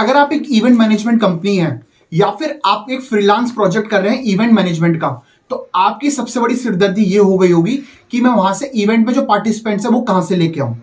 अगर आप एक इवेंट मैनेजमेंट कंपनी है या फिर आप एक फ्रीलांस प्रोजेक्ट कर रहे हैं इवेंट मैनेजमेंट का, तो आपकी सबसे बड़ी सिरदर्दी ये हो गई होगी कि मैं वहां से इवेंट में जो पार्टिसिपेंट्स है वो कहां से लेके आऊं।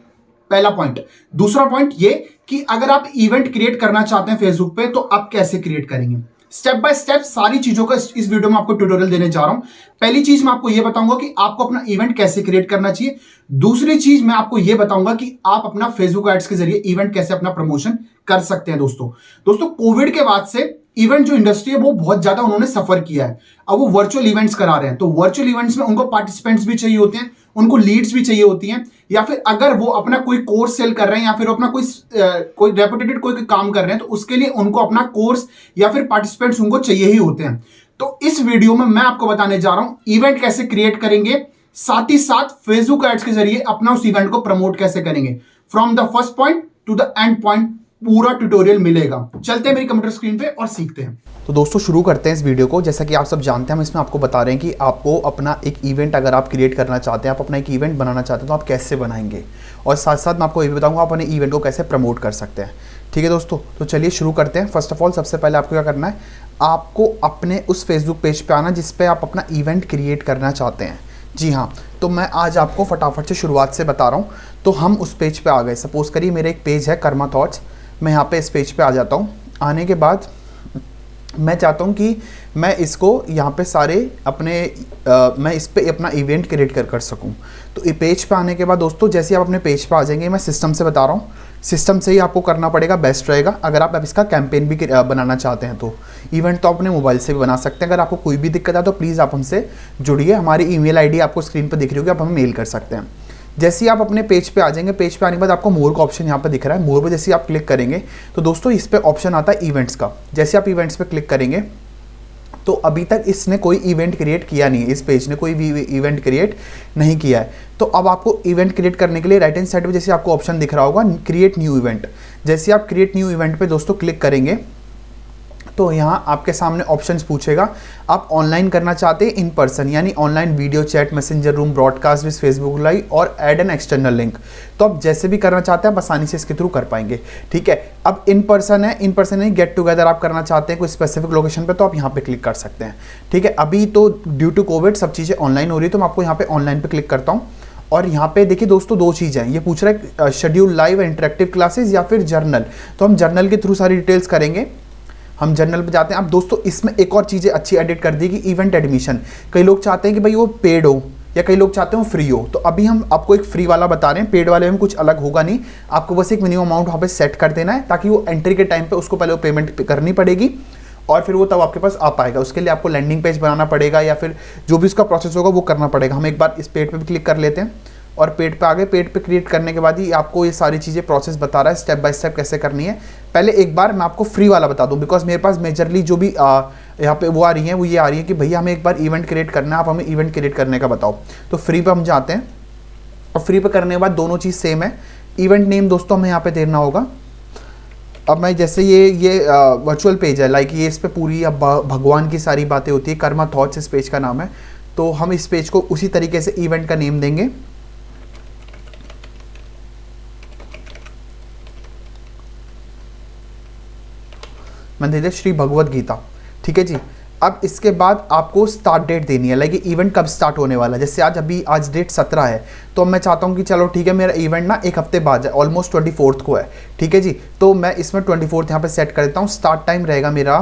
पहला पॉइंट। दूसरा पॉइंट ये कि अगर आप इवेंट क्रिएट करना चाहते हैं फेसबुक पे, तो आप कैसे क्रिएट करेंगे। स्टेप बाय स्टेप सारी चीजों का इस वीडियो में आपको ट्यूटोरियल देने जा रहा हूं। पहली चीज मैं आपको यह बताऊंगा कि आपको अपना इवेंट कैसे क्रिएट करना चाहिए। दूसरी चीज मैं आपको यह बताऊंगा कि आप अपना फेसबुक एड्स के जरिए इवेंट कैसे अपना प्रमोशन कर सकते हैं। दोस्तों कोविड के बाद से इवेंट जो इंडस्ट्री है वो बहुत ज्यादा उन्होंने सफर किया है। अब वो वर्चुअल इवेंट्स करा रहे हैं, तो वर्चुअल इवेंट्स में उनको पार्टिसिपेंट्स भी चाहिए होते हैं, उनको लीड्स भी चाहिए होती हैं, या फिर अगर वो अपना कोई कोर्स सेल कर रहे हैं या फिर अपना कोई रेपुटेटेड कोई काम कर रहे हैं, तो उसके लिए उनको अपना कोर्स या फिर पार्टिसिपेंट्स उनको चाहिए ही होते हैं। तो इस वीडियो में मैं आपको बताने जा रहा हूं इवेंट कैसे क्रिएट करेंगे, साथ ही साथ फेसबुक एड्स के जरिए अपना उस इवेंट को प्रमोट कैसे करेंगे। From the first point two the end point पूरा ट्यूटोरियल मिलेगा। चलते हैं मेरी कंप्यूटर स्क्रीन पे और सीखते हैं। तो दोस्तों शुरू करते हैं इस वीडियो को। जैसा कि आप सब जानते हैं, हम इसमें आपको बता रहे हैं कि आपको अपना एक इवेंट अगर आप क्रिएट करना चाहते हैं, आप अपना एक इवेंट बनाना चाहते हैं, तो आप कैसे बनाएंगे, और साथ साथ मैं आपको ये भी बताऊंगा आप अपने इवेंट को कैसे प्रमोट कर सकते हैं। ठीक है दोस्तों, तो चलिए शुरू करते हैं। फर्स्ट ऑफ ऑल सबसे पहले आपको क्या करना है, आपको अपने उस फेसबुक पेज पर आना जिस पर आप अपना इवेंट क्रिएट करना चाहते हैं। जी हाँ, तो मैं आज आपको फटाफट से शुरुआत से बता रहा हूँ। तो हम उस पेज पे आ गए। सपोज करिए मेरा एक पेज है कर्मा थॉट्स, मैं यहाँ पे इस पेज पे आ जाता हूँ। आने के बाद मैं चाहता हूँ कि मैं इसको यहाँ पे सारे अपने मैं इस पे अपना इवेंट क्रिएट कर सकूँ। तो ये पेज पे आने के बाद दोस्तों जैसे आप अपने पेज पे आ जाएंगे, मैं सिस्टम से बता रहा हूँ, सिस्टम से ही आपको करना पड़ेगा, बेस्ट रहेगा। अगर आप इसका कैंपेन भी बनाना चाहते हैं तो इवेंट तो अपने मोबाइल से भी बना सकते हैं। अगर आपको कोई भी दिक्कत है तो प्लीज़ आप हमसे जुड़िए। हमारी ईमेल आईडी आपको स्क्रीन पर दिख रही होगी, आप हमें मेल कर सकते हैं। जैसे ही आप अपने पेज पे आ जाएंगे, पेज पे आने के बाद आपको मोर का ऑप्शन यहाँ पे दिख रहा है। मोर पे जैसे आप क्लिक करेंगे तो दोस्तों इस पे ऑप्शन आता है इवेंट्स का। जैसे आप इवेंट्स पे क्लिक करेंगे तो अभी तक इसने कोई इवेंट क्रिएट किया नहीं है, इस पेज ने कोई भी इवेंट क्रिएट नहीं किया है। तो अब आपको इवेंट क्रिएट करने के लिए राइट हैंड साइड पे जैसे आपको ऑप्शन दिख रहा होगा क्रिएट न्यू इवेंट, जैसे आप क्रिएट न्यू इवेंट पे दोस्तों क्लिक करेंगे तो यहाँ आपके सामने ऑप्शंस पूछेगा आप ऑनलाइन करना चाहते हैं इन पर्सन, यानी online video chat messenger room broadcast with Facebook live और ऐड एन एक्सटर्नल लिंक। तो आप जैसे भी करना चाहते हैं आप आसानी से इसके थ्रू कर पाएंगे। ठीक है, अब इन पर्सन है, इन पर्सन नहीं गेट टुगेदर आप करना चाहते हैं कोई स्पेसिफिक लोकेशन पे, तो आप यहाँ पे क्लिक कर सकते हैं। ठीक है, अभी तो ड्यू टू कोविड सब चीज़ें ऑनलाइन हो रही है, तो मैं आपको यहाँ पे ऑनलाइन पे क्लिक करता हूँ। और यहाँ पे देखिए दोस्तों दो चीज़ हैं, ये पूछ रहा है शेड्यूल लाइव इंटरेक्टिव क्लासेस या फिर जर्नल। तो हम जर्नल के थ्रू सारी डिटेल्स करेंगे, हम जर्नल पे जाते हैं। अब दोस्तों इसमें एक और चीज़ें अच्छी एडिट कर दी कि इवेंट एडमिशन, कई लोग चाहते हैं कि भाई वो पेड हो या कई लोग चाहते हैं वो फ्री हो। तो अभी हम आपको एक फ्री वाला बता रहे हैं, पेड वाले में कुछ अलग होगा नहीं, आपको बस एक मिनिमम अमाउंट वहाँ पे सेट कर देना है ताकि वो एंट्री के टाइम पे उसको पहले वो पेमेंट करनी पड़ेगी और फिर वो तब आपके पास आ पाएगा। उसके लिए आपको लैंडिंग पेज बनाना पड़ेगा या फिर जो भी उसका प्रोसेस होगा वो करना पड़ेगा। हम एक बार इस पेज पे भी क्लिक कर लेते हैं और पेज पे आ गए। पेज पे क्रिएट करने के बाद ही आपको ये सारी चीज़ें प्रोसेस बता रहा है स्टेप बाय स्टेप कैसे करनी है। पहले एक बार मैं आपको फ्री वाला बता दूं, बिकॉज मेरे पास मेजरली जो भी यहाँ पे वो आ रही है वो ये आ रही है कि भैया हमें एक बार इवेंट क्रिएट करना है, आप हमें इवेंट क्रिएट करने का बताओ। तो फ्री पे हम जाते हैं और फ्री पे करने के बाद दोनों चीज़ सेम है। इवेंट नेम दोस्तों हमें यहाँ पे देना होगा। अब मैं जैसे ये वर्चुअल पेज है, लाइक ये इस पर पूरी अब भगवान की सारी बातें होती है, कर्मा थॉट्स इस पेज का नाम है। तो हम इस पेज को उसी तरीके से इवेंट का नेम देंगे। मैं दे दे श्री भगवत गीता। ठीक है जी, अब इसके बाद आपको स्टार्ट डेट देनी है, लाइक इवेंट कब स्टार्ट होने वाला है। जैसे आज डेट 17 है, तो मैं चाहता हूँ कि चलो ठीक है मेरा इवेंट ना एक हफ्ते बाद है, ऑलमोस्ट 24 को है। ठीक है जी, तो मैं इसमें 24 यहाँ पे सेट कर देता हूँ। स्टार्ट टाइम रहेगा मेरा,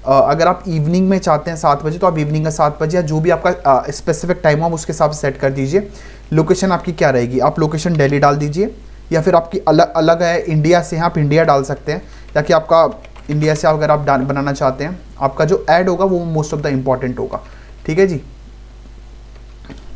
अगर आप इवनिंग में चाहते हैं 7 बजे तो आप इवनिंग का 7 बजे या जो भी आपका स्पेसिफिक टाइम हो आप उसके हिसाब से सेट कर दीजिए। लोकेशन आपकी क्या रहेगी, आप लोकेशन दिल्ली डाल दीजिए या फिर आपकी अलग अलग है इंडिया से, आप इंडिया डाल सकते हैं, ताकि आपका इंडिया से अगर आप बनाना चाहते हैं आपका जो ऐड होगा वो मोस्ट ऑफ द इम्पॉर्टेंट होगा। ठीक है जी,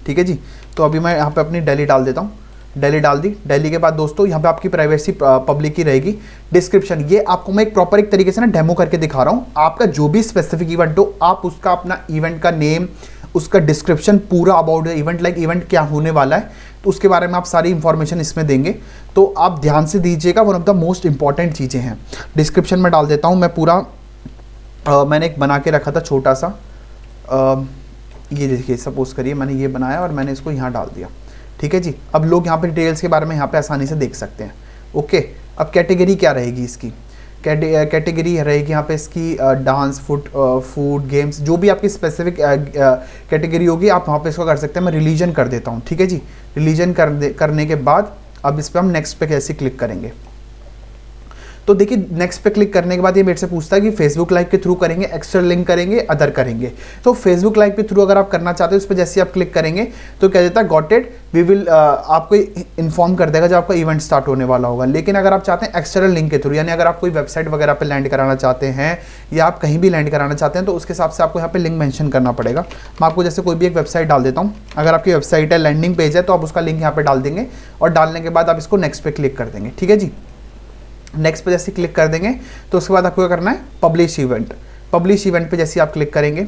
ठीक है जी। तो अभी मैं यहाँ पे अपनी दिल्ली डाल देता हूँ, दिल्ली डाल दी। दिल्ली के बाद दोस्तों यहाँ पे आपकी प्राइवेसी पब्लिक की रहेगी। डिस्क्रिप्शन ये आपको मैं एक प्रॉपर एक तरीके से ना डेमो करके दिखा रहा हूँ। आपका जो भी स्पेसिफिक इवेंट हो आप उसका अपना इवेंट का नेम, उसका डिस्क्रिप्शन पूरा about the event, like event क्या होने वाला है तो उसके बारे में आप सारी इंफॉर्मेशन इसमें देंगे। तो आप ध्यान से दीजिएगा, one of the most important चीज़ें हैं। डिस्क्रिप्शन में डाल देता हूँ मैं पूरा, मैंने एक बना के रखा था छोटा सा, ये देखिए सपोज करिए मैंने ये बनाया और मैंने इसको यहाँ डाल दिया। ठीक है जी, अब लोग यहाँ पे डिटेल्स के बारे में यहाँ पे आसानी से देख सकते हैं। ओके, अब कैटेगरी क्या रहेगी इसकी, कैटेगरी रहेगी यहाँ पे इसकी डांस, फूड, गेम्स, जो भी आपकी स्पेसिफिक कैटेगरी होगी आप वहाँ पे इसको कर सकते हैं। मैं रिलीजन कर देता हूँ, ठीक है जी। रिलीजन करने के बाद अब इस पर हम नेक्स्ट पे कैसे क्लिक करेंगे। तो देखिए नेक्स्ट पे क्लिक करने के बाद ये मेरे से पूछता है कि फेसबुक लाइव के थ्रू करेंगे, एक्स्ट्रा लिंक करेंगे, अदर करेंगे। तो फेसबुक लाइव के थ्रू अगर आप करना चाहते हो उस पर जैसे आप क्लिक करेंगे तो कह देता है गॉट इट, वी विल आपको इन्फॉर्म कर देगा जब आपका इवेंट स्टार्ट होने वाला होगा। लेकिन अगर आप चाहते हैं एक्सटर्नल लिंक के थ्रू, यानी अगर आप कोई वेबसाइट वगैरह पे लैंड कराना चाहते हैं या आप कहीं भी लैंड कराना चाहते हैं तो उसके हिसाब से आपको यहाँ पे लिंक मेंशन करना पड़ेगा। मैं आपको जैसे कोई भी एक वेबसाइट डाल देता हूँ। अगर आपकी वेबसाइट है, लैंडिंग पेज है, तो आप उसका लिंक यहाँ पे डाल देंगे और डालने के बाद आप इसको नेक्स्ट पे क्लिक कर देंगे, ठीक है जी। नेक्स्ट पे जैसे क्लिक कर देंगे तो उसके बाद आपको क्या करना है, पब्लिश इवेंट। पब्लिश इवेंट पे जैसे आप क्लिक करेंगे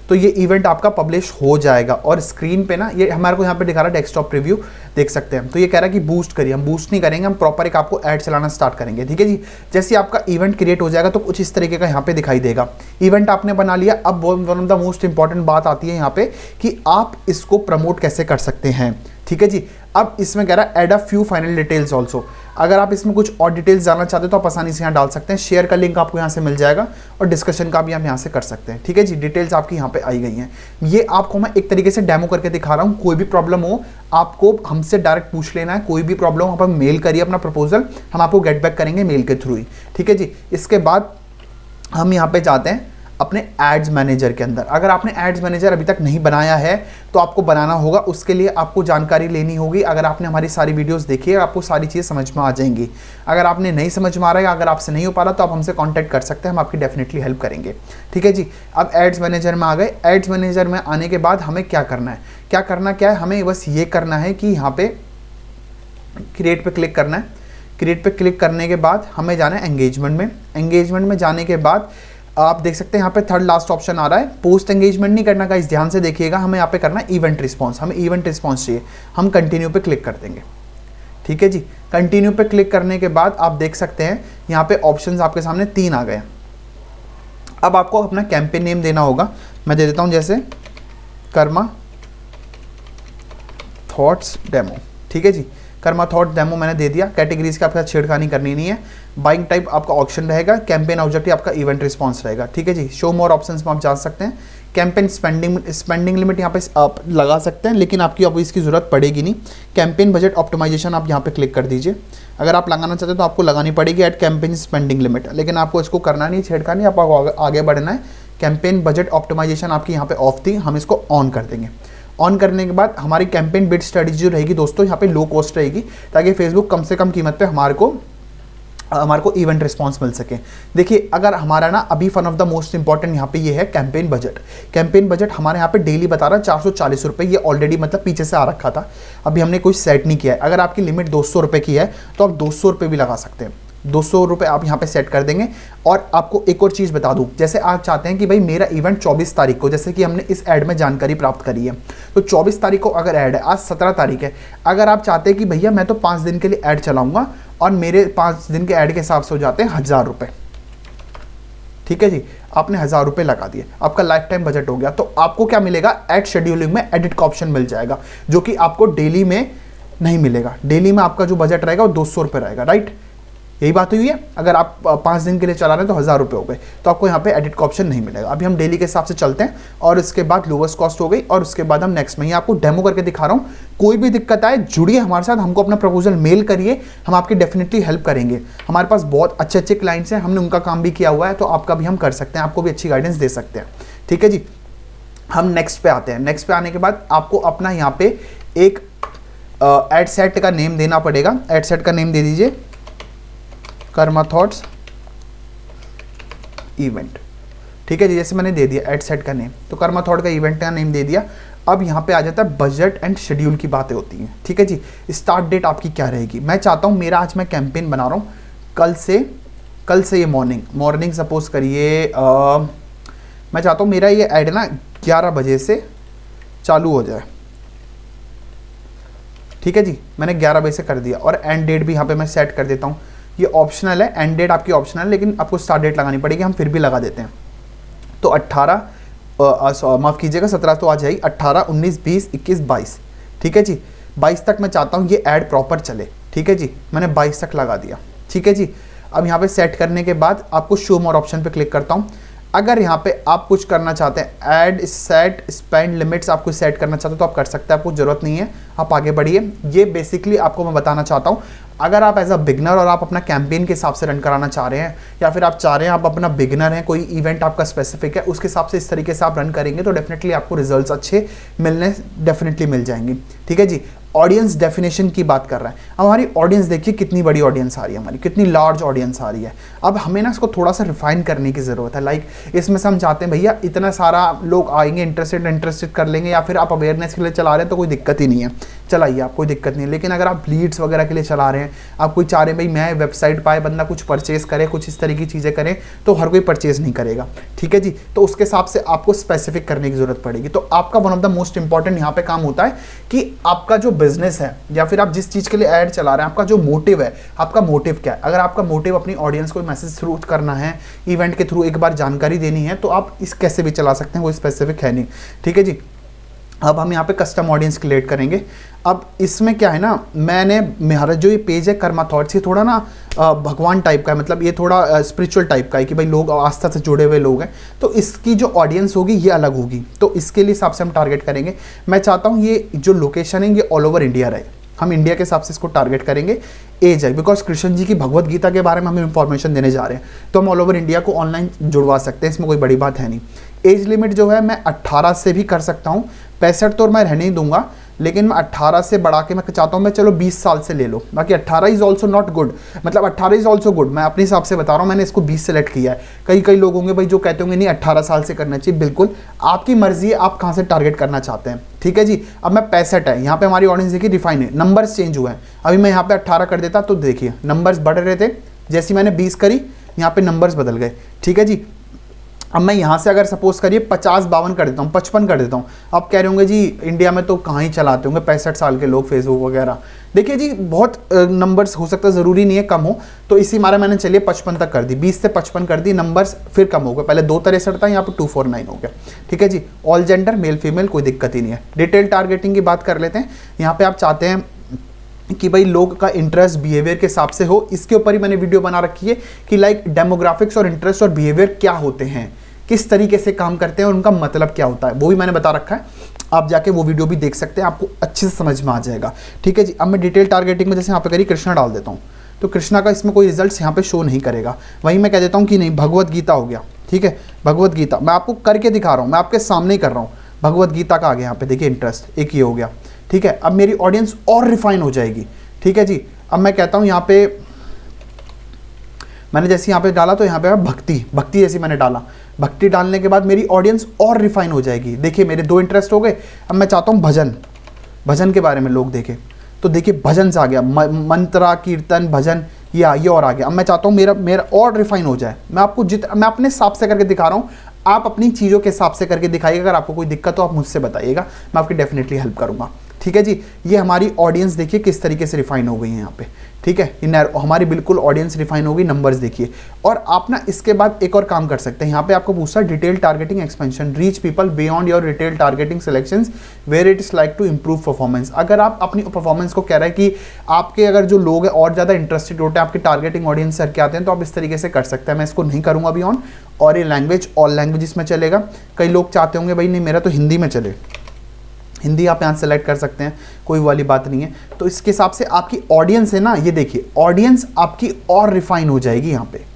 तो ये इवेंट आपका पब्लिश हो जाएगा और स्क्रीन पे ना ये हमारे को यहाँ पे दिखा रहा है डेस्कटॉप प्रीव्यू, देख सकते हैं। तो ये कह रहा है कि बूस्ट करिए, हम बूस्ट नहीं करेंगे, हम प्रॉपर एक आपको ऐड चलाना स्टार्ट करेंगे, ठीक है जी। जैसे आपका इवेंट क्रिएट हो जाएगा तो कुछ इस तरीके का यहाँ पे दिखाई देगा। इवेंट आपने बना लिया। अब one of the most important बात आती है यहाँ पे कि आप इसको प्रमोट कैसे कर सकते हैं, ठीक है जी। अब इसमें कह रहा है add a few final details also. अगर आप इसमें कुछ और डिटेल्स जानना चाहते हो तो आप आसानी से यहाँ डाल सकते हैं। शेयर का लिंक आपको यहाँ से मिल जाएगा और डिस्कशन का भी हम यहाँ से कर सकते हैं, ठीक है जी। डिटेल्स आपकी यहाँ पे आई गई हैं। ये आपको मैं एक तरीके से डेमो करके दिखा रहा हूँ। कोई भी प्रॉब्लम हो आपको हमसे डायरेक्ट पूछ लेना है। कोई भी प्रॉब्लम हो आप मेल करिए अपना प्रपोजल, हम आपको गेट बैक करेंगे मेल के थ्रू ही, ठीक है जी। इसके बाद हम यहाँ पे जाते हैं अपने एड्स मैनेजर के अंदर। अगर आपने एड्स मैनेजर अभी तक नहीं बनाया है तो आपको बनाना होगा। उसके लिए आपको जानकारी लेनी होगी। अगर आपने हमारी सारी वीडियोस देखी है आपको सारी चीज़ें समझ में आ जाएंगी। अगर आपने नहीं समझ में आ रहा है, अगर आपसे नहीं हो पा रहा तो आप हमसे कांटेक्ट कर सकते हैं, हम आपकी डेफिनेटली हेल्प करेंगे, ठीक है जी। अब एड्स मैनेजर में आ गए। एड्स मैनेजर में आने के बाद हमें क्या करना है, क्या है, हमें बस ये करना है कि यहाँ पे क्रिएट पे क्लिक करना है। क्रिएट पे क्लिक करने के बाद हमें जाना है एंगेजमेंट में। एंगेजमेंट में जाने के बाद आप देख सकते हैं यहाँ पे थर्ड लास्ट ऑप्शन आ रहा है। पोस्ट एंगेजमेंट नहीं करना का, इस ध्यान से देखिएगा। हमें यहाँ पे करना है इवेंट रिस्पॉन्स। हमें इवेंट रिस्पॉन्स चाहिए, हम कंटिन्यू पे क्लिक कर देंगे, ठीक है जी। कंटिन्यू पे क्लिक करने के बाद आप देख सकते हैं यहाँ पे ऑप्शंस आपके सामने 3 आ गए। अब आपको अपना कैंपेन नेम देना होगा। मैं दे देता हूँ जैसे कर्मा थॉट्स डेमो, ठीक है जी। कर्मा थॉट डेमो मैंने दे दिया। कैटेगरीज का आपके साथ छेड़खानी करनी नहीं है। बाइंग टाइप आपका ऑप्शन रहेगा। कैंपेन ऑब्जेक्टिव आपका इवेंट रिस्पॉन्स रहेगा, ठीक है जी। शो मोर ऑप्शंस में आप जान सकते हैं। कैंपेन स्पेंडिंग लिमिट यहाँ पे आप लगा सकते हैं, लेकिन आपकी अब इसकी ज़रूरत पड़ेगी नहीं। कैंपेन बजट ऑप्टिमाइजेशन आप यहाँ पे क्लिक कर दीजिए। अगर आप लगाना चाहते हैं तो आपको लगानी पड़ेगी एट कैंपेन स्पेंडिंग लिमिट, लेकिन आपको इसको करना नहीं, छेड़खानी, आपको आगे बढ़ना है। कैंपेन बजट ऑप्टिमाइजेशन आपकी यहाँ पे ऑफ थी, हम इसको ऑन कर देंगे। ऑन करने के बाद हमारी कैंपेन बिड स्ट्रेटजी जो रहेगी दोस्तों यहाँ पे लो कॉस्ट रहेगी, ताकि फेसबुक कम से कम कीमत पे हमारे को इवेंट रिस्पॉन्स मिल सके। देखिए अगर हमारा ना अभी one of the most important यहाँ पे ये है कैंपेन बजट। कैंपेन बजट हमारे यहाँ पे डेली बता रहा है 440 रुपये। ये ऑलरेडी मतलब पीछे से आ रखा था, अभी हमने कोई सेट नहीं किया है। अगर आपकी लिमिट 200 रुपये की है तो आप 200 रुपये भी लगा सकते हैं। 200 रुपये आप यहाँ पे सेट कर देंगे। और आपको एक और चीज़ बता दूँ, जैसे आप चाहते हैं कि भाई मेरा इवेंट 24 तारीख को, जैसे कि हमने इस ऐड में जानकारी प्राप्त करी है, तो 24 तारीख को अगर ऐड है, आज 17 तारीख है, अगर आप चाहते हैं कि भैया मैं तो 5 दिन के लिए ऐड चलाऊंगा और मेरे 5 दिन के ऐड के हिसाब से हो जाते हैं 1000 रुपये, ठीक है जी। आपने 1000 रुपये लगा दिए, आपका लाइफ टाइम बजट हो गया। तो आपको क्या मिलेगा, ऐड शेड्यूलिंग में एडिट का ऑप्शन मिल जाएगा, जो कि आपको डेली में नहीं मिलेगा। डेली में आपका जो बजट रहेगा वो 200 रुपये रहेगा, राइट। यही बात हुई है। अगर आप 5 दिन के लिए चला रहे हैं तो 1000 रुपये हो गए, तो आपको यहाँ पे एडिट का ऑप्शन नहीं मिलेगा। अभी हम डेली के हिसाब से चलते हैं और इसके बाद लोवेस्ट कॉस्ट हो गई और उसके बाद हम नेक्स्ट में ही आपको डेमो करके दिखा रहा हूँ। कोई भी दिक्कत आए जुड़िए हमारे साथ, हमको अपना प्रपोजल मेल करिए, हम आपकी डेफिनेटली हेल्प करेंगे। हमारे पास बहुत अच्छे अच्छे क्लाइंट्स हैं, हमने उनका काम भी किया हुआ है, तो आपका भी हम कर सकते हैं, आपको भी अच्छी गाइडेंस दे सकते हैं, ठीक है जी। हम नेक्स्ट पे आते हैं। नेक्स्ट पे आने के बाद आपको अपना यहाँ पे एक एड सेट का नेम देना पड़ेगा। एड सेट का नेम दे दीजिए कर्मा थॉट्स इवेंट, ठीक है जी। जैसे मैंने दे दिया एड सेट का नेम, तो कर्मा थॉट का इवेंट का नेम दे दिया। अब यहाँ पे आ जाता है बजट एंड शेड्यूल की बातें होती हैं, ठीक है जी। स्टार्ट डेट आपकी क्या रहेगी। मैं चाहता हूँ मेरा आज मैं कैंपेन बना रहा हूँ कल से ये मॉर्निंग सपोज करिए मैं चाहता हूँ मेरा ये ऐड ना 11 बजे से चालू हो जाए, ठीक है जी। मैंने 11 बजे से कर दिया और एंड डेट भी यहाँ पे मैं सेट कर देता हूँ। ये ऑप्शनल है, एंड डेट आपकी ऑप्शनल है, लेकिन आपको स्टार्ट डेट लगानी पड़ेगी, हम फिर भी लगा देते हैं। तो 18 माफ़ कीजिएगा 17 तो आ जाएगी, 18, 19, 20, 21, 22, ठीक है जी। 22 तक मैं चाहता हूँ ये ऐड प्रॉपर चले, ठीक है जी। मैंने 22 तक लगा दिया, ठीक है जी। अब यहाँ पे सेट करने के बाद आपको शो मोर ऑप्शन पे क्लिक करता हूँ। अगर यहाँ पे आप कुछ करना चाहते हैं, ऐड सेट स्पेंड लिमिट्स आपको सेट करना चाहते हो तो आप कर सकते हैं, आपको ज़रूरत नहीं है, आप आगे बढ़िए। ये बेसिकली आपको मैं बताना चाहता हूँ, अगर आप एज अ बिगनर और आप अपना कैंपेन के हिसाब से रन कराना चाह रहे हैं, या फिर आप चाह रहे हैं आप अपना बिगनर हैं, कोई इवेंट आपका स्पेसिफिक है, उसके हिसाब से इस तरीके से आप रन करेंगे तो डेफिनेटली आपको रिजल्ट्स अच्छे मिलने डेफिनेटली मिल जाएंगे। ठीक है जी। ऑडियंस डेफिनेशन की बात कर रहे हैं। अब हमारी ऑडियंस देखिए कितनी बड़ी ऑडियंस आ रही है, हमारी कितनी लार्ज ऑडियंस आ रही है। अब हमें ना इसको थोड़ा सा रिफाइन करने की ज़रूरत है। लाइक इसमें से हम चाहते हैं भैया इतना सारा लोग आएंगे, इंटरेस्टेड कर लेंगे, या फिर आप अवेयरनेस के लिए चला रहे हैं तो कोई दिक्कत ही नहीं है, चलाइए, आप कोई दिक्कत नहीं है। लेकिन अगर आप लीड्स वगैरह के लिए चला रहे हैं, आप कोई चाह रहे हैं भाई मैं वेबसाइट पाए बंदा कुछ परचेज करे, कुछ इस तरह की चीज़ें करें, तो हर कोई परचेज नहीं करेगा। ठीक है जी। तो उसके हिसाब से आपको स्पेसिफिक करने की ज़रूरत पड़ेगी। तो आपका one of the most important यहाँ पे काम होता है कि आपका जो बिजनेस है या फिर आप जिस चीज़ के लिए ऐड चला रहे हैं, आपका जो मोटिव है, आपका मोटिव क्या है। अगर आपका मोटिव अपनी ऑडियंस को मैसेज थ्रू करना है, इवेंट के थ्रू एक बार जानकारी देनी है, तो आप इस कैसे भी चला सकते हैं, वो स्पेसिफिक है नहीं। ठीक है जी। अब हम यहाँ पे कस्टम ऑडियंस क्रिएट करेंगे। अब इसमें क्या है ना, मेरा जो ये पेज है कर्मा थॉट्स, ये थोड़ा ना भगवान टाइप का है, मतलब ये थोड़ा स्पिरिचुअल टाइप का है कि भाई लोग आस्था से जुड़े हुए लोग हैं, तो इसकी जो ऑडियंस होगी ये अलग होगी। तो इसके लिए हिसाब से हम टारगेट करेंगे। मैं चाहता हूँ ये जो लोकेशन है ये ऑल ओवर इंडिया रहे, हम इंडिया के हिसाब से इसको टारगेट करेंगे। एज है, बिकॉज कृष्ण जी की भगवत गीता के बारे में हम इंफॉर्मेशन देने जा रहे हैं, तो हम ऑल ओवर इंडिया को ऑनलाइन जुड़वा सकते हैं, इसमें कोई बड़ी बात है नहीं। एज लिमिट जो है मैं 18 से भी कर सकता हूँ, 65 तो मैं रहने ही दूंगा, लेकिन मैं 18 से बढ़ा के मैं चाहता हूँ मैं चलो 20 साल से ले लो। बाकी 18 इज़ ऑल्सो नॉट गुड, मतलब 18 इज़ ऑल्सो गुड, मैं अपने हिसाब से बता रहा हूँ, मैंने इसको 20 सेलेक्ट किया है। कई लोग होंगे भाई जो कहते होंगे नहीं 18 साल से करना चाहिए, बिल्कुल आपकी मर्जी है आप कहाँ से टारगेट करना चाहते हैं। ठीक है जी। अब मैं 65 है, यहाँ पे हमारी ऑडियंस देखिए रिफाइन है, नंबर्स चेंज हुए हैं। अभी मैं यहाँ पे 18 कर देता तो देखिए नंबर्स बढ़ रहे थे, जैसे मैंने 20 करी यहाँ पे नंबर्स बदल गए। ठीक है जी। अब मैं यहाँ से अगर सपोज करिए 50-52 कर देता हूँ, 55 कर देता हूँ। आप कह रहे होंगे जी इंडिया में तो कहाँ ही चलाते होंगे 65 साल के लोग फेसबुक वगैरह। देखिए जी बहुत नंबर्स हो सकता है, ज़रूरी नहीं है कम हो, तो इसी मारे मैंने चलिए 55 तक कर दी, 20 से 55 कर दी, नंबर्स फिर कम हो गए। पहले 263 था, यहाँ पर 249 हो गया। ठीक है जी। ऑल जेंडर मेल फीमेल कोई दिक्कत ही नहीं है। डिटेल टारगेटिंग की बात कर लेते हैं। यहाँ पर आप चाहते हैं कि भाई लोग का इंटरेस्ट बिहेवियर के हिसाब से हो, इसके ऊपर ही मैंने वीडियो बना रखी है कि लाइक डेमोग्राफिक्स और इंटरेस्ट और बिहेवियर क्या होते हैं, किस तरीके से काम करते हैं और उनका मतलब क्या होता है, वो भी मैंने बता रखा है। आप जाके वो वीडियो भी देख सकते हैं, आपको अच्छे से समझ में आ जाएगा। ठीक है जी। अब मैं डिटेल टारगेटिंग में जैसे यहाँ पे करी कृष्णा डाल देता हूँ, तो कृष्णा का इसमें कोई रिजल्ट्स यहाँ पे शो नहीं करेगा। वहीं मैं कह देता हूँ कि नहीं भगवत गीता हो गया। ठीक है, भगवत गीता मैं आपको करके दिखा रहा हूँ, मैं आपके सामने ही कर रहा हूँ। भगवत गीता का आ गया यहाँ पे, देखिए इंटरेस्ट एक ही हो गया। ठीक है। अब मेरी ऑडियंस और रिफाइन हो जाएगी। ठीक है जी। अब मैं कहता हूँ यहाँ पे मैंने जैसे यहाँ पे डाला तो यहाँ पे भक्ति जैसे मैंने डाला, भक्ति डालने के बाद मेरी ऑडियंस और रिफाइन हो जाएगी। देखिए मेरे 2 इंटरेस्ट हो गए। अब मैं चाहता हूँ भजन के बारे में लोग देखें, तो देखिए भजन से आ गया, मंत्रा कीर्तन भजन ये और आ गया। अब मैं चाहता हूँ मेरा और रिफाइन हो जाए। मैं आपको मैं अपने हिसाब से करके दिखा रहा हूँ, आप अपनी चीज़ों के हिसाब से करके दिखाइएगा। अगर आपको कोई दिक्कत हो आप मुझसे बताइएगा, मैं आपकी डेफिनेटली हेल्प करूँगा। ठीक है जी। ये हमारी ऑडियंस देखिए किस तरीके से रिफाइन हो गई है यहाँ पे। ठीक है, हमारी बिल्कुल ऑडियंस रिफाइन हो गई, नंबर्स देखिए। और आप ना इसके बाद एक और काम कर सकते हैं, यहाँ पे आपको पूछा detail targeting expansion, reach people beyond your retail targeting selections where it is like to improve performance. अगर आप अपनी परफॉर्मेंस को कह रहे हैं कि आपके अगर जो लोग हैं और ज़्यादा इंटरेस्टेड होते हैं आपके टारगेटिंग ऑडियंस से के आते हैं, तो आप इस तरीके से कर सकते हैं। मैं इसको नहीं करूँगा अभी ऑन। और ये लैंग्वेज ऑल लैंग्वेजेस में चलेगा। कई लोग चाहते होंगे भाई नहीं मेरा तो हिंदी में चले, हिंदी आप यहाँ सेलेक्ट कर सकते हैं, कोई वाली बात नहीं है। तो इसके हिसाब से आपकी ऑडियंस है ना, ये देखिए ऑडियंस आपकी और रिफाइन हो जाएगी यहाँ पे।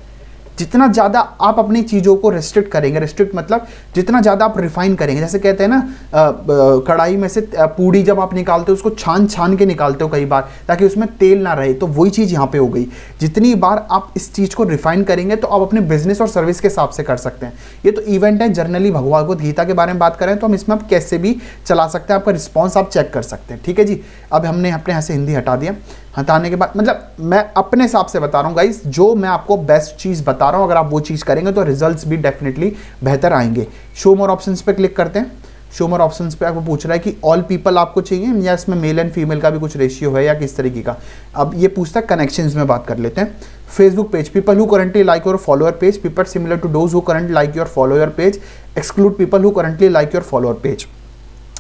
जितना ज़्यादा आप अपनी चीज़ों को रेस्ट्रिक्ट करेंगे, रेस्ट्रिक्ट मतलब जितना ज़्यादा आप रिफाइन करेंगे, जैसे कहते हैं ना कढ़ाई में से पूड़ी जब आप निकालते हो उसको छान के निकालते हो कई बार ताकि उसमें तेल ना रहे, तो वही चीज़ यहाँ पे हो गई। जितनी बार आप इस चीज़ को रिफाइन करेंगे तो आप अपने बिजनेस और सर्विस के हिसाब से कर सकते हैं। ये तो इवेंट है, जनरली भगवत गीता के बारे में बात करें तो हम इसमें आप कैसे भी चला सकते हैं, आपका रिस्पॉन्स आप चेक कर सकते हैं। ठीक है जी। अब हमने अपने यहाँ से हिंदी हटा दिया, हटाने के बाद मतलब मैं अपने हिसाब से बता रहा हूँ गाइस, जो मैं आपको बेस्ट चीज़ बता रहा हूँ, अगर आप वो चीज़ करेंगे तो रिजल्ट्स भी डेफिनेटली बेहतर आएंगे। शो मोर ऑप्शंस पे क्लिक करते हैं। शो मोर ऑप्शंस पे आपको पूछ रहा है कि ऑल पीपल आपको चाहिए या इसमें मेल एंड फीमेल का भी कुछ रेशियो है या किस तरीके का। अब ये पूछता है कनेक्शंस में बात कर लेते हैं। Facebook page, people who currently like your follower page, people similar to those who currently like your follower page, exclude people who currently like your follower page.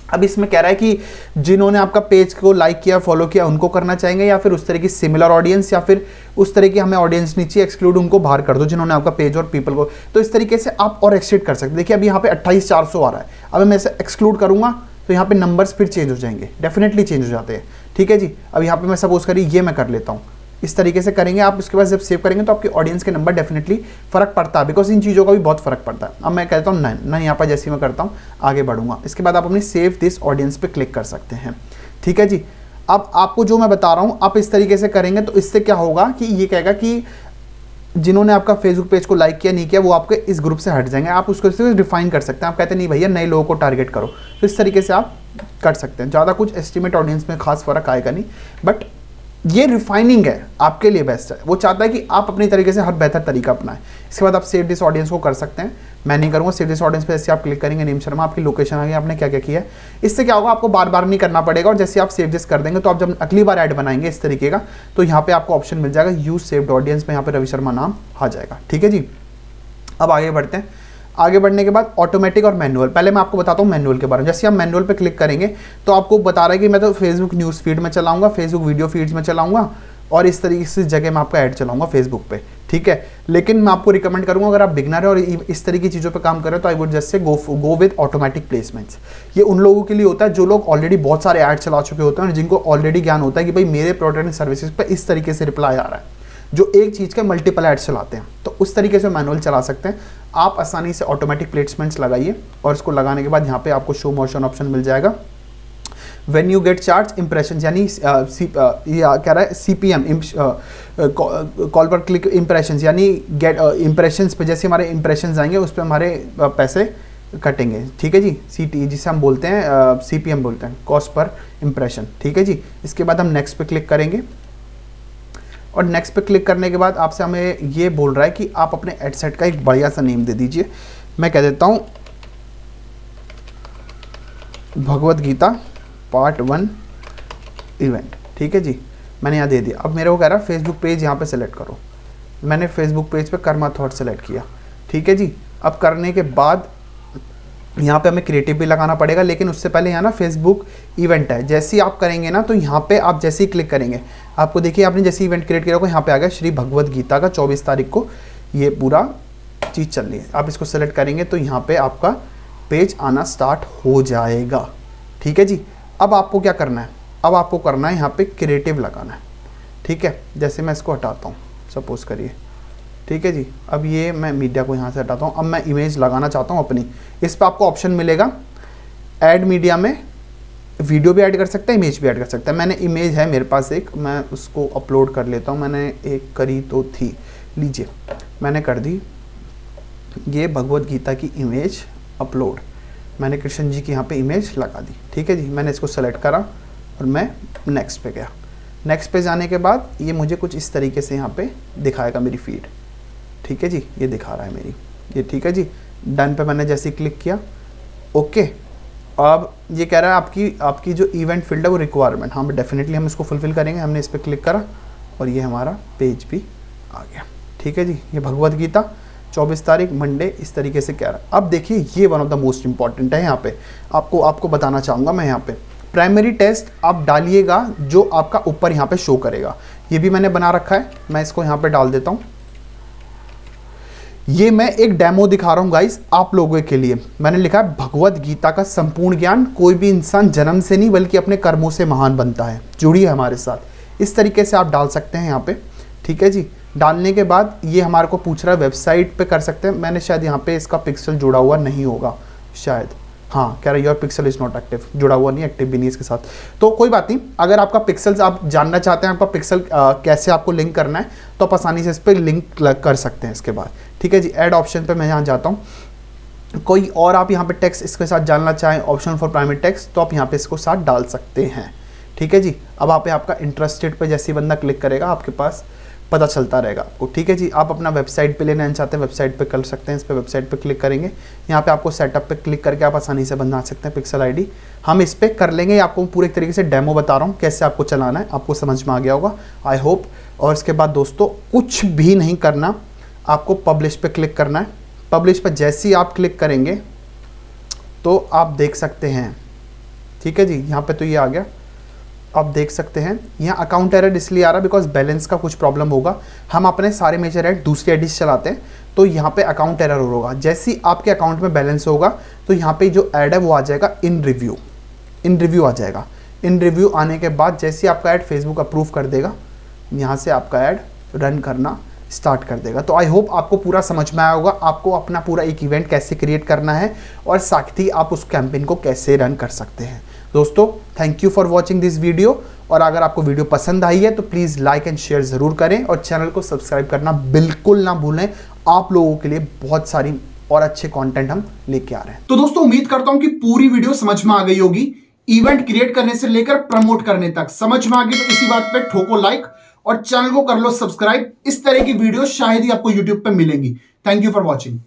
अब इसमें कह रहा है कि जिन्होंने आपका पेज को लाइक किया, फॉलो किया, उनको करना चाहेंगे, या फिर उस तरह की सिमिलर ऑडियंस, या फिर उस तरह की हमें ऑडियंस नीचे एक्सक्लूड, उनको बाहर कर दो जिन्होंने आपका पेज और पीपल को। तो इस तरीके से आप और एक्सटेंड कर सकते हैं। देखिए अब यहाँ पे 28,400 आ रहा है, अब मैं इसे एक्सक्लूड करूँगा तो यहाँ पे नंबर्स फिर चेंज हो जाएंगे, डेफिनेटली चेंज हो जाते हैं। ठीक है जी, अब यहाँ पे मैं सपोज करिए ये मैं कर लेता हूँ, इस तरीके से करेंगे आप। उसके बाद जब सेव करेंगे तो आपकी ऑडियंस के नंबर डेफिनेटली फर्क पड़ता है, बिकॉज इन चीज़ों का भी बहुत फर्क पड़ता है। अब मैं कहता हूँ नहीं, यहाँ पर जैसे मैं करता हूँ आगे बढ़ूंगा। इसके बाद आप अपनी सेव दिस ऑडियंस पे क्लिक कर सकते हैं। ठीक है जी, अब आपको जो मैं बता रहा हूँ आप इस तरीके से करेंगे तो इससे क्या होगा कि ये कहेगा कि जिन्होंने आपका फेसबुक पेज को लाइक किया, नहीं किया, वो आपके इस ग्रुप से हट जाएंगे। आप उसको डिफाइन कर सकते हैं। आप कहते हैं नहीं भैया नए लोगों को टारगेट करो, तो इस तरीके से आप कर सकते हैं। ज़्यादा कुछ एस्टिमेट ऑडियंस में खास फर्क आएगा नहीं, बट ये रिफाइनिंग है, आपके लिए बेस्ट है। वो चाहता है कि आप अपनी तरीके से हर बेहतर तरीका अपनाएं। इसके बाद आप सेव दिस ऑडियंस को कर सकते हैं। मैं नहीं करूँगा। सेव दिस ऑडियंस पे जैसे आप क्लिक करेंगे, नेम शर्मा, आपकी लोकेशन आ गई, आपने क्या क्या किया है। इससे क्या होगा, आपको बार बार नहीं करना पड़ेगा। और जैसे आप सेव दिस कर देंगे तो आप जब अगली बार ऐड बनाएंगे इस तरीके का, तो यहाँ पे आपको ऑप्शन मिल जाएगा यूज सेव्ड ऑडियंस में, यहाँ पे रवि शर्मा नाम आ जाएगा। ठीक है जी, अब आगे बढ़ते हैं। आगे बढ़ने के बाद ऑटोमेटिक और मैनुअल। पहले मैं आपको बताता हूँ मैनुअल के बारे में। जैसे आप मैनुअल पे क्लिक करेंगे तो आपको बता रहा है कि मैं तो फेसबुक न्यूज़ फीड में चलाऊंगा, फेसबुक वीडियो फीड्स में चलाऊंगा, और इस तरीके से जगह मैं आपका ऐड चलाऊंगा फेसबुक पे। ठीक है, लेकिन मैं आपको रिकमेंड करूंगा अगर आप बिगनर है और इस तरह की चीज़ों पे काम कर रहे हो तो I would just say go with automatic placements. ये उन लोगों के लिए होता है जो लोग ऑलरेडी बहुत सारे ऐड चला चुके होते हैं और जिनको ऑलरेडी ज्ञान होता है कि भाई मेरे प्रोडक्ट एंड सर्विसेज पे इस तरीके से रिप्लाई आ रहा है, जो एक चीज़ के मल्टीपल ऐड चलाते हैं। तो उस तरीके से मैनुअल चला सकते हैं आप। आसानी से ऑटोमेटिक प्लेसमेंट्स लगाइए और इसको लगाने के बाद यहाँ पे आपको शो मोशन ऑप्शन मिल जाएगा। When you get charge impressions, यानी क्या रहा है CPM, कॉल पर क्लिक इम्प्रेशंस, यानी गेट इम्प्रेशंस पे जैसे हमारे इम्प्रेशंस आएंगे उस पर हमारे पैसे कटेंगे। ठीक है जी, CT जिसे हम बोलते हैं CPM बोलते हैं, कॉस्ट पर इम्प्रेशन। ठीक है जी, इसके बाद हम नेक्स्ट पे क्लिक करेंगे और नेक्स्ट पे क्लिक करने के बाद आपसे हमें ये बोल रहा है कि आप अपने एडसेट का एक बढ़िया सा नेम दे दीजिए। मैं कह देता हूँ भगवद गीता पार्ट 1 इवेंट। ठीक है जी, मैंने यहाँ दे दिया। अब मेरे को कह रहा है फेसबुक पेज यहाँ पे सेलेक्ट करो। मैंने फेसबुक पेज पे कर्मा थॉट सेलेक्ट किया। ठीक है जी, अब करने के बाद यहाँ पे हमें क्रिएटिव भी लगाना पड़ेगा, लेकिन उससे पहले यहाँ ना फेसबुक इवेंट है। जैसे ही आप करेंगे ना तो यहाँ पे आप जैसे ही क्लिक करेंगे आपको देखिए आपने जैसे इवेंट क्रिएट किया होगा यहाँ पे आ गया श्री भगवद गीता का 24 तारीख को ये पूरा चीज़ चल रही है। आप इसको सेलेक्ट करेंगे तो यहाँ पे आपका पेज आना स्टार्ट हो जाएगा। ठीक है जी, अब आपको क्या करना है, अब आपको करना है यहाँ पे क्रिएटिव लगाना है। ठीक है, जैसे मैं इसको हटाता हूँ सपोज करिए। ठीक है जी, अब ये मैं मीडिया को यहाँ से हटाता हूँ। अब मैं इमेज लगाना चाहता हूँ अपनी। इस पर आपको ऑप्शन मिलेगा ऐड मीडिया में, वीडियो भी ऐड कर सकते हैं, इमेज भी ऐड कर सकते हैं। मैंने इमेज है मेरे पास एक, मैं उसको अपलोड कर लेता हूँ। मैंने एक करी तो थी, लीजिए मैंने कर दी ये भगवद गीता की इमेज अपलोड। मैंने कृष्ण जी की यहाँ पे इमेज लगा दी। ठीक है जी, मैंने इसको सेलेक्ट करा और मैं नेक्स्ट पे गया। नेक्स्ट पे जाने के बाद ये मुझे कुछ इस तरीके से यहाँ पे दिखाएगा मेरी फीड। ठीक है जी, ये दिखा रहा है मेरी ये। ठीक है जी, डन पे मैंने जैसे ही क्लिक किया ओके। अब ये कह रहा है आपकी जो इवेंट फील्ड है वो रिक्वायरमेंट, हाँ डेफिनेटली हम इसको फुलफिल करेंगे। हमने इस पर क्लिक करा और ये हमारा पेज भी आ गया। ठीक है जी, ये भगवद गीता 24 तारीख मंडे इस तरीके से कह रहा है। अब देखिए ये one of the most important है। यहाँ पे आपको बताना चाहूँगा मैं, यहाँ पे प्राइमरी टेस्ट आप डालिएगा जो आपका ऊपर यहाँ पे शो करेगा। ये भी मैंने बना रखा है, मैं इसको यहाँ पे डाल देता हूँ। ये मैं एक डेमो दिखा रहा हूँ गाइस आप लोगों के लिए। मैंने लिखा है भगवद गीता का संपूर्ण ज्ञान, कोई भी इंसान जन्म से नहीं बल्कि अपने कर्मों से महान बनता है। जुड़िए हमारे साथ, इस तरीके से आप डाल सकते हैं यहाँ पे। ठीक है जी, डालने के बाद ये हमारे को पूछ रहा है वेबसाइट पे कर सकते हैं। मैंने शायद यहाँ पे इसका पिक्सल जुड़ा हुआ नहीं होगा शायद, हाँ कह रहा है your pixel is not active, जुड़ा हुआ नहीं, एक्टिव भी नहीं इसके साथ। तो कोई बात नहीं, अगर आपका पिक्सल्स आप जानना चाहते हैं आपका पिक्सल कैसे आपको लिंक करना है तो आप आसानी से इस पर लिंक कर सकते हैं इसके बाद। ठीक है जी, ऐड ऑप्शन पे मैं यहाँ जाता हूँ। कोई और आप यहाँ पे टेक्स्ट इसके साथ डालना चाहें, ऑप्शन फॉर प्राइमरी टेक्स्ट, तो आप यहाँ पे इसको साथ डाल सकते हैं। ठीक है जी, अब आप आपका इंटरेस्टेड पे जैसे बंदा क्लिक करेगा आपके पास पता चलता रहेगा आपको। ठीक है जी, आप अपना वेबसाइट पे लेना चाहते हैं वेबसाइट पे कर सकते हैं। इस पर वेबसाइट पे क्लिक करेंगे, यहाँ पे आपको सेटअप पे क्लिक करके आप आसानी से बना सकते हैं पिक्सल आईडी। हम इस पर कर लेंगे, आपको पूरे तरीके से डेमो बता रहा हूँ कैसे आपको चलाना है, आपको समझ में आ गया होगा आई होप। और इसके बाद दोस्तों कुछ भी नहीं करना, आपको पब्लिश पे क्लिक करना है। पब्लिश पर जैसे ही आप क्लिक करेंगे तो आप देख सकते हैं ठीक है जी। यहाँ पे तो ये आ गया, आप देख सकते हैं। यहाँ अकाउंट एरर इसलिए आ रहा है बिकॉज बैलेंस का कुछ प्रॉब्लम होगा। हम अपने सारे मेजर ऐड दूसरी आईडी से चलाते हैं, तो यहाँ पे अकाउंट एरर होगा। जैसे ही आपके अकाउंट में बैलेंस होगा तो यहाँ पे जो ऐड है वो आ जाएगा इन रिव्यू, इन रिव्यू आ जाएगा। इन रिव्यू आने के बाद जैसे ही आपका ऐड फेसबुक अप्रूव कर देगा, यहाँ से आपका ऐड रन करना स्टार्ट कर देगा। तो आई होप आपको पूरा समझ में आया होगा, आपको अपना पूरा एक इवेंट कैसे क्रिएट करना है और साथ ही आप उस कैंपेन को कैसे रन कर सकते हैं। दोस्तों, thank you for watching this video, और अगर आपको वीडियो पसंद आई है तो प्लीज़ लाइक एंड शेयर ज़रूर करें और चैनल को सब्सक्राइब करना बिल्कुल ना भूलें। आप लोगों के लिए बहुत सारी और अच्छे कंटेंट हम लेके आ रहे हैं। तो दोस्तों, उम्मीद करता हूं कि पूरी वीडियो समझ में आ गई होगी। इवेंट क्रिएट करने से लेकर प्रमोट करने तक समझ में आ गई तो इसी बात पे ठोको लाइक और चैनल को कर लो सब्सक्राइब। इस तरह की वीडियो शायद ही आपको यूट्यूब पे मिलेंगी। Thank you for watching.